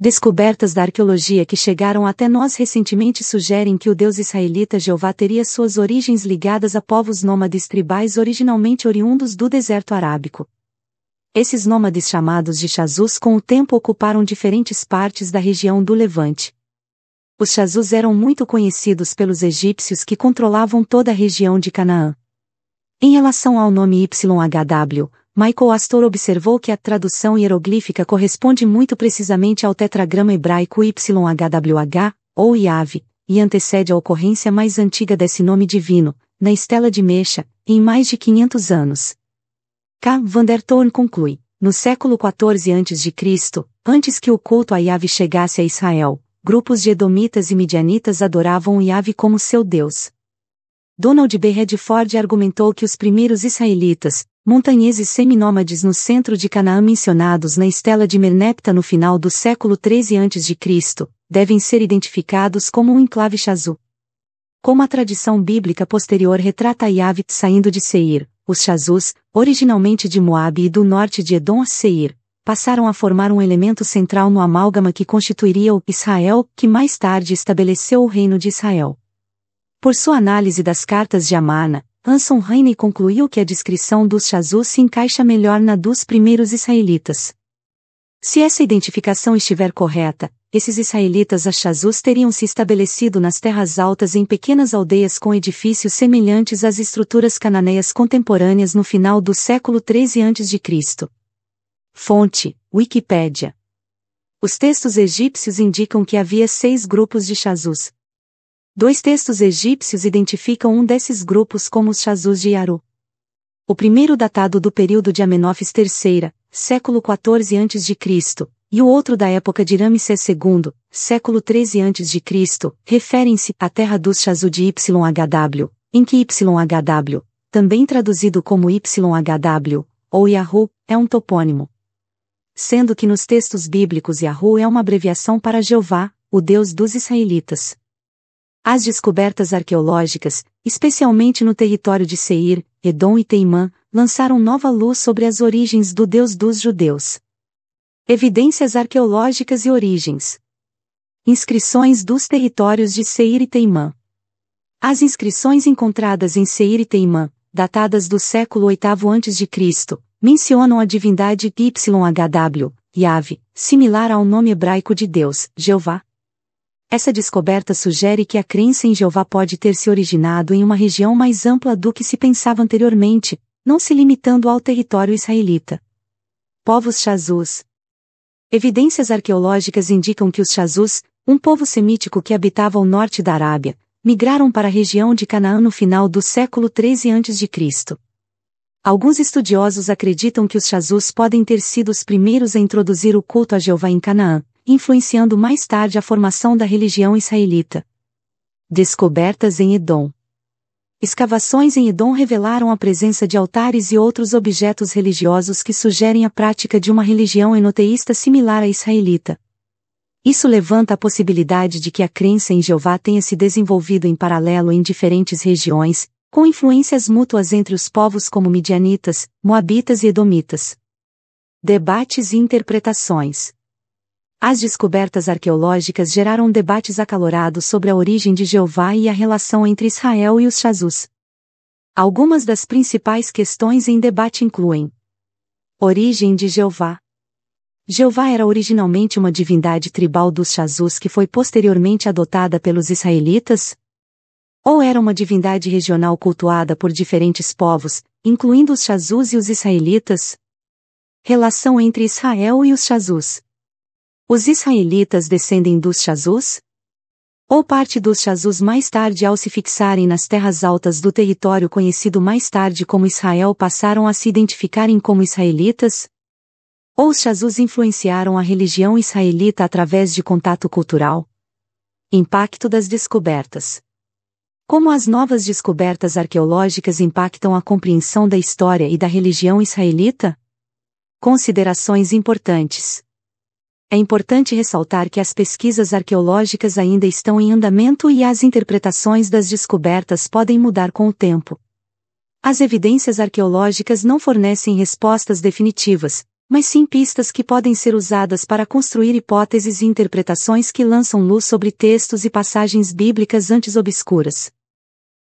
Descobertas da arqueologia que chegaram até nós recentemente sugerem que o Deus israelita Jeová teria suas origens ligadas a povos nômades tribais originalmente oriundos do deserto arábico. Esses nômades chamados de Chazus com o tempo ocuparam diferentes partes da região do Levante. Os Chazus eram muito conhecidos pelos egípcios que controlavam toda a região de Canaã. Em relação ao nome YHW, Michael Astor observou que a tradução hieroglífica corresponde muito precisamente ao tetragrama hebraico YHWH, ou Yahvé, e antecede a ocorrência mais antiga desse nome divino, na Estela de Mecha, em mais de 500 anos. K. Van der Toorn conclui, no século XIV a.C., antes que o culto a Yahvé chegasse a Israel, grupos de edomitas e midianitas adoravam o Yahvé como seu Deus. Donald B. Redford argumentou que os primeiros israelitas, montanheses seminômades no centro de Canaã mencionados na Estela de Merneptah no final do século XIII a.C., devem ser identificados como um enclave Chazu. Como a tradição bíblica posterior retrata Yahvé saindo de Seir, os Chazus, originalmente de Moabe e do norte de Edom a Seir, passaram a formar um elemento central no amálgama que constituiria o Israel, que mais tarde estabeleceu o reino de Israel. Por sua análise das cartas de Amarna, Anson Rainey concluiu que a descrição dos Chazus se encaixa melhor na dos primeiros israelitas. Se essa identificação estiver correta, esses israelitas a Chazus teriam se estabelecido nas terras altas em pequenas aldeias com edifícios semelhantes às estruturas cananeias contemporâneas no final do século XIII a.C. Fonte: Wikipédia. Os textos egípcios indicam que havia 6 grupos de Chazus. 2 textos egípcios identificam um desses grupos como os Chazus de Yaru. O primeiro datado do período de Amenófis III, século XIV a.C., e o outro da época de Ramsés II, século XIII a.C., referem-se à terra dos Chazu de YHW, em que YHW, também traduzido como YHW, ou Yahu, é um topônimo. Sendo que nos textos bíblicos Yahu é uma abreviação para Jeová, o Deus dos israelitas. As descobertas arqueológicas, especialmente no território de Seir, Edom e Teimã, lançaram nova luz sobre as origens do Deus dos judeus. Evidências arqueológicas e origens. Inscrições dos territórios de Seir e Teimã. As inscrições encontradas em Seir e Teimã, datadas do século VIII a.C., mencionam a divindade YHW, Yahvé, similar ao nome hebraico de Deus, Jeová. Essa descoberta sugere que a crença em Jeová pode ter se originado em uma região mais ampla do que se pensava anteriormente, não se limitando ao território israelita. Povos Chazus. Evidências arqueológicas indicam que os Chazus, um povo semítico que habitava o norte da Arábia, migraram para a região de Canaã no final do século XIII a.C. Alguns estudiosos acreditam que os Chazus podem ter sido os primeiros a introduzir o culto a Jeová em Canaã, influenciando mais tarde a formação da religião israelita. Descobertas em Edom. Escavações em Edom revelaram a presença de altares e outros objetos religiosos que sugerem a prática de uma religião enoteísta similar à israelita. Isso levanta a possibilidade de que a crença em Jeová tenha se desenvolvido em paralelo em diferentes regiões, com influências mútuas entre os povos como midianitas, moabitas e edomitas. Debates e interpretações. As descobertas arqueológicas geraram debates acalorados sobre a origem de Jeová e a relação entre Israel e os Chazus. Algumas das principais questões em debate incluem: origem de Jeová. Jeová era originalmente uma divindade tribal dos Chazus que foi posteriormente adotada pelos israelitas? Ou era uma divindade regional cultuada por diferentes povos, incluindo os Chazus e os israelitas? Relação entre Israel e os Chazus. Os israelitas descendem dos Chazus? Ou parte dos Chazus mais tarde ao se fixarem nas terras altas do território conhecido mais tarde como Israel passaram a se identificarem como israelitas? Ou os Chazus influenciaram a religião israelita através de contato cultural? Impacto das descobertas. Como as novas descobertas arqueológicas impactam a compreensão da história e da religião israelita? Considerações importantes. É importante ressaltar que as pesquisas arqueológicas ainda estão em andamento e as interpretações das descobertas podem mudar com o tempo. As evidências arqueológicas não fornecem respostas definitivas, mas sim pistas que podem ser usadas para construir hipóteses e interpretações que lançam luz sobre textos e passagens bíblicas antes obscuras.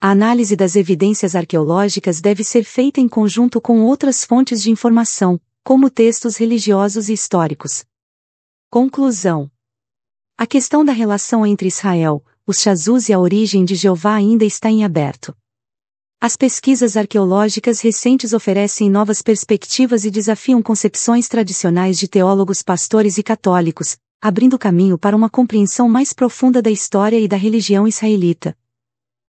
A análise das evidências arqueológicas deve ser feita em conjunto com outras fontes de informação, como textos religiosos e históricos. Conclusão: a questão da relação entre Israel, os Chazus e a origem de Jeová ainda está em aberto. As pesquisas arqueológicas recentes oferecem novas perspectivas e desafiam concepções tradicionais de teólogos pastores e católicos, abrindo caminho para uma compreensão mais profunda da história e da religião israelita.